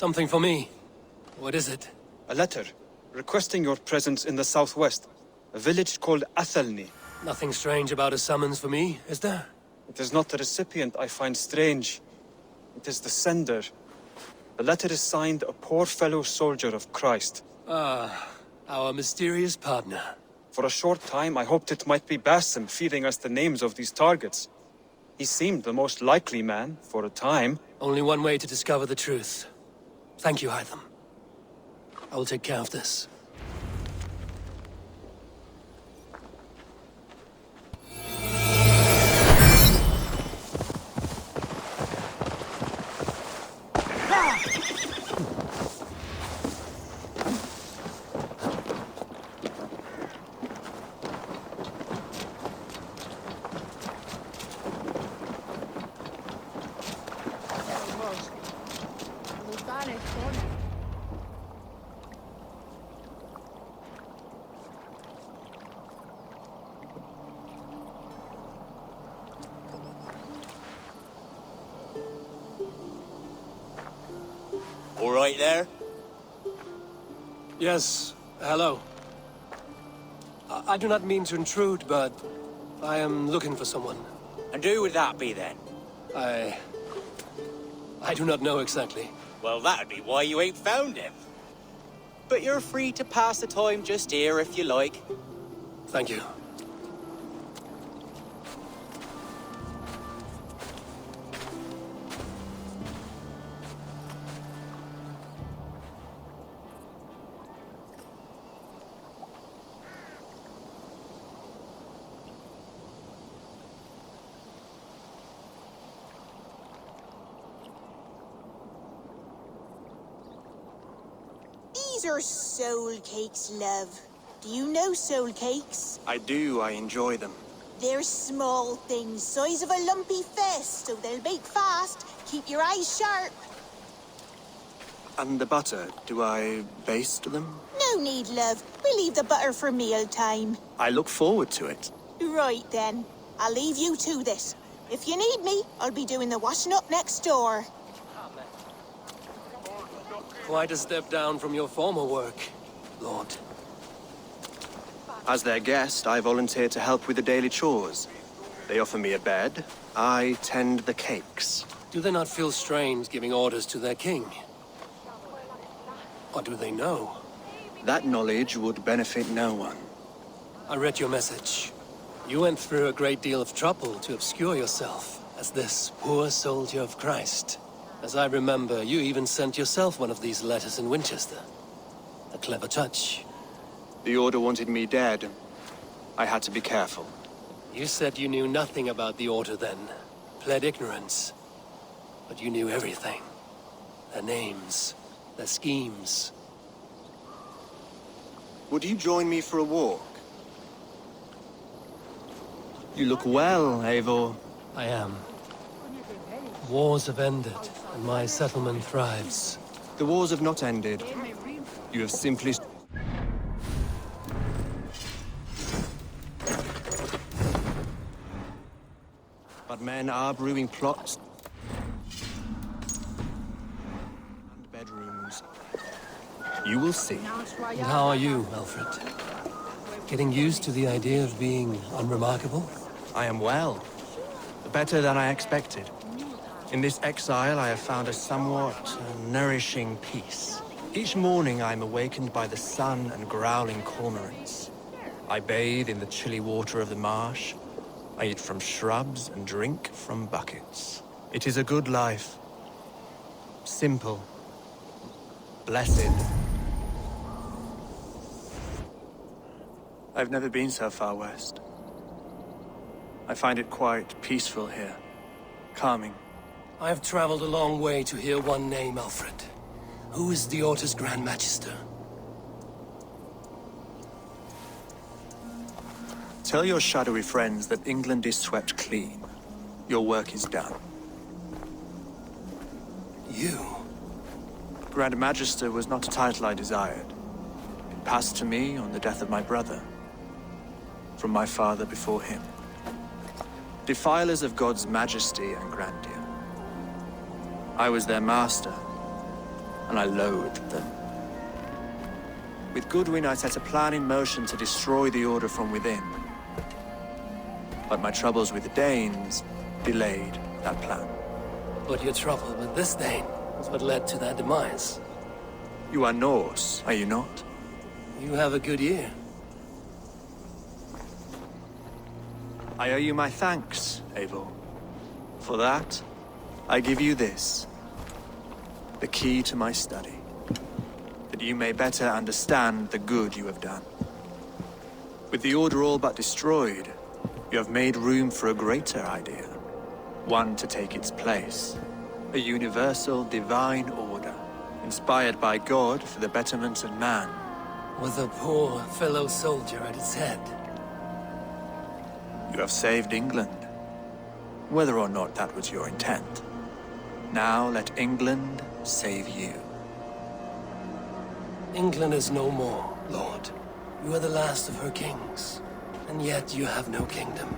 Something for me. What is it? A letter, requesting your presence in the southwest. A village called Athelney. Nothing strange about a summons for me, is there? It is not the recipient I find strange. It is the sender. The letter is signed a poor fellow soldier of Christ. Ah, our mysterious partner. For a short time, I hoped it might be Basim feeding us the names of these targets. He seemed the most likely man, for a time. Only one way to discover the truth. Thank you, Hytham. I will take care of this. All right there? Yes, hello. I do not mean to intrude, but I am looking for someone. And who would that be then? I do not know exactly. Well, that'd be why you ain't found him. But you're free to pass the time just here if you like. Thank you. These are soul cakes, love. Do you know soul cakes? I do. I enjoy them. They're small things, size of a lumpy fist, so they'll bake fast. Keep your eyes sharp. And the butter, do I baste them? No need, love. We'll leave the butter for meal time. I look forward to it. Right then. I'll leave you to this. If you need me, I'll be doing the washing up next door. Quite a step down from your former work, Lord. As their guest, I volunteer to help with the daily chores. They offer me a bed. I tend the cakes. Do they not feel strange giving orders to their king? Or do they know? That knowledge would benefit no one. I read your message. You went through a great deal of trouble to obscure yourself as this poor soldier of Christ. As I remember, you even sent yourself one of these letters in Winchester. A clever touch. The Order wanted me dead. I had to be careful. You said you knew nothing about the Order then. Pled ignorance. But you knew everything. Their names, their schemes. Would you join me for a walk? You look well, Eivor. I am. Wars have ended, and my settlement thrives. The wars have not ended. You have simply... But men are brewing plots and bedrooms. You will see. And how are you, Alfred? Getting used to the idea of being unremarkable? I am well. Better than I expected. In this exile, I have found a somewhat nourishing peace. Each morning, I am awakened by the sun and growling cormorants. I bathe in the chilly water of the marsh. I eat from shrubs and drink from buckets. It is a good life. Simple. Blessed. I've never been so far west. I find it quite peaceful here. Calming. I have traveled a long way to hear one name, Alfred. Who is the Order's Grand Magister? Tell your shadowy friends that England is swept clean. Your work is done. You? Grand Magister was not a title I desired. It passed to me on the death of my brother. From my father before him. Defilers of God's majesty and grandeur. I was their master. and I loathed them. With Goodwin, I set a plan in motion to destroy the Order from within. But my troubles with the Danes delayed that plan. But your trouble with this Dane was what led to their demise. You are Norse, are you not? You have a good ear. I owe you my thanks, Eivor. For that, I give you this. The key to my study. That you may better understand the good you have done. With the Order all but destroyed, you have made room for a greater idea. One to take its place. A universal divine order, inspired by God for the betterment of man. With a poor fellow soldier at its head. You have saved England, whether or not that was your intent. Now let England save you. England is no more, Lord. You are the last of her kings, and yet you have no kingdom.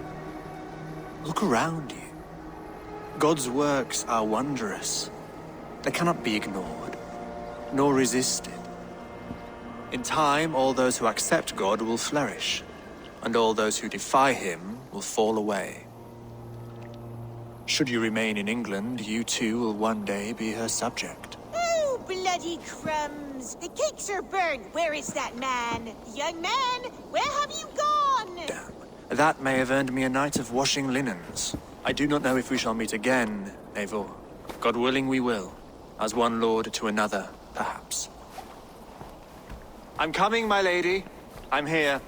Look around you. God's works are wondrous. They cannot be ignored, nor resisted. In time, all those who accept God will flourish, and all those who defy him will fall away. Should you remain in England, you too will one day be her subject. Oh, bloody crumbs! The cakes are burned. Where is that man? Young man, where have you gone? Damn. That may have earned me a night of washing linens. I do not know if we shall meet again, Eivor. God willing, we will. As one lord to another, perhaps. I'm coming, my lady. I'm here.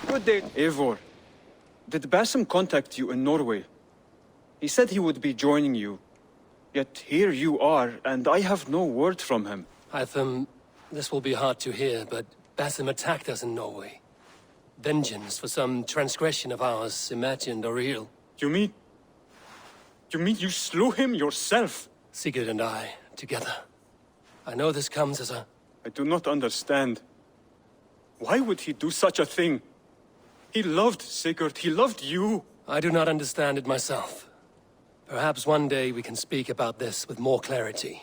Good day, Eivor. Did Basim contact you in Norway? He said he would be joining you. Yet here you are, and I have no word from him. Hytham, this will be hard to hear, but Basim attacked us in Norway. Vengeance for some transgression of ours, imagined or real. You mean you slew him yourself? Sigurd and I, together. I know this comes as a... I do not understand. Why would he do such a thing? He loved Sigurd, he loved you. I do not understand it myself. Perhaps one day we can speak about this with more clarity.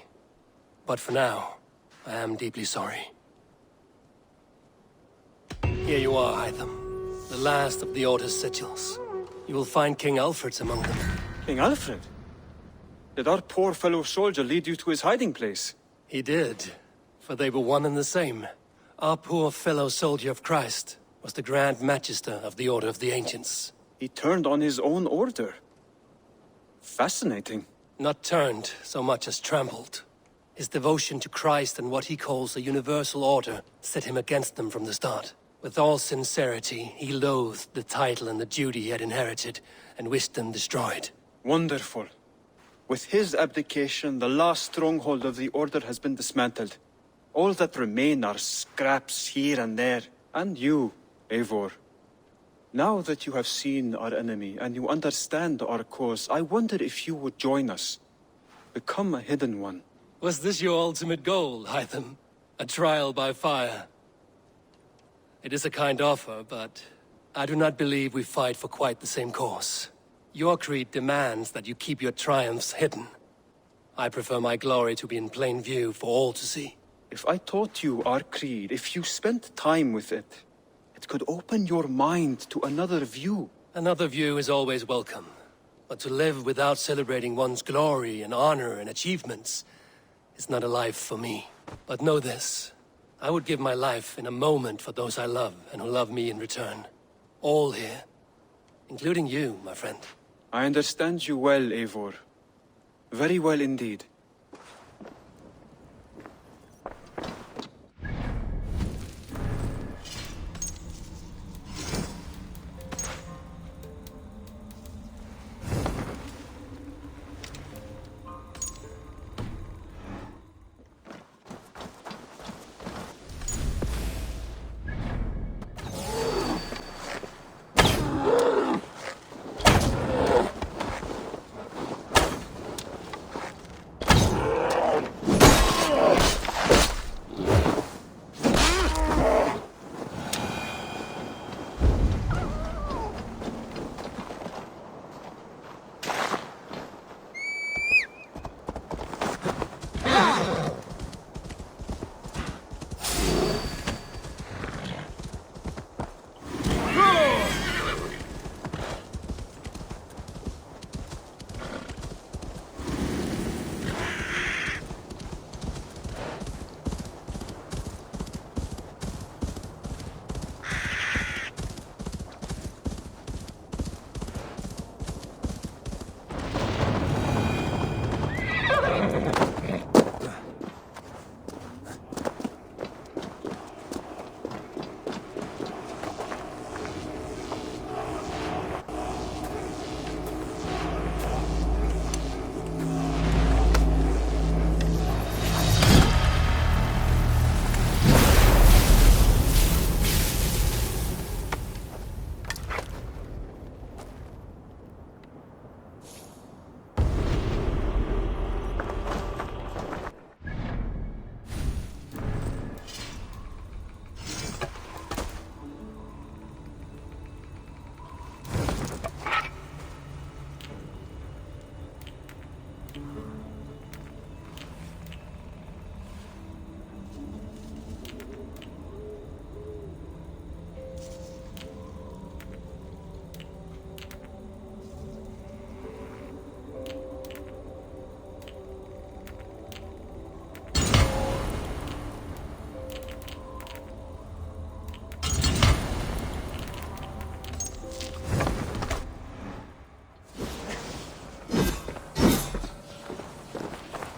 But for now, I am deeply sorry. Here you are, Hytham. The last of the Order's sigils. You will find King Alfred's among them. King Alfred? Did our poor fellow soldier lead you to his hiding place? He did, for they were one and the same. Our poor fellow soldier of Christ was the Grand Magister of the Order of the Ancients. He turned on his own order. Fascinating. Not turned so much as trampled. His devotion to Christ and what he calls a universal order set him against them from the start. With all sincerity, he loathed the title and the duty he had inherited, and wished them destroyed. Wonderful. With his abdication, the last stronghold of the Order has been dismantled. All that remain are scraps here and there. And you, Eivor. Now that you have seen our enemy and you understand our cause, I wonder if you would join us. Become a hidden one. Was this your ultimate goal, Hytham? A trial by fire? It is a kind offer, but I do not believe we fight for quite the same cause. Your creed demands that you keep your triumphs hidden. I prefer my glory to be in plain view for all to see. If I taught you our creed, if you spent time with it, it could open your mind to another view. Another view is always welcome. But to live without celebrating one's glory and honor and achievements is not a life for me. But know this. I would give my life in a moment for those I love and who love me in return. All here. Including you, my friend. I understand you well, Eivor. Very well indeed.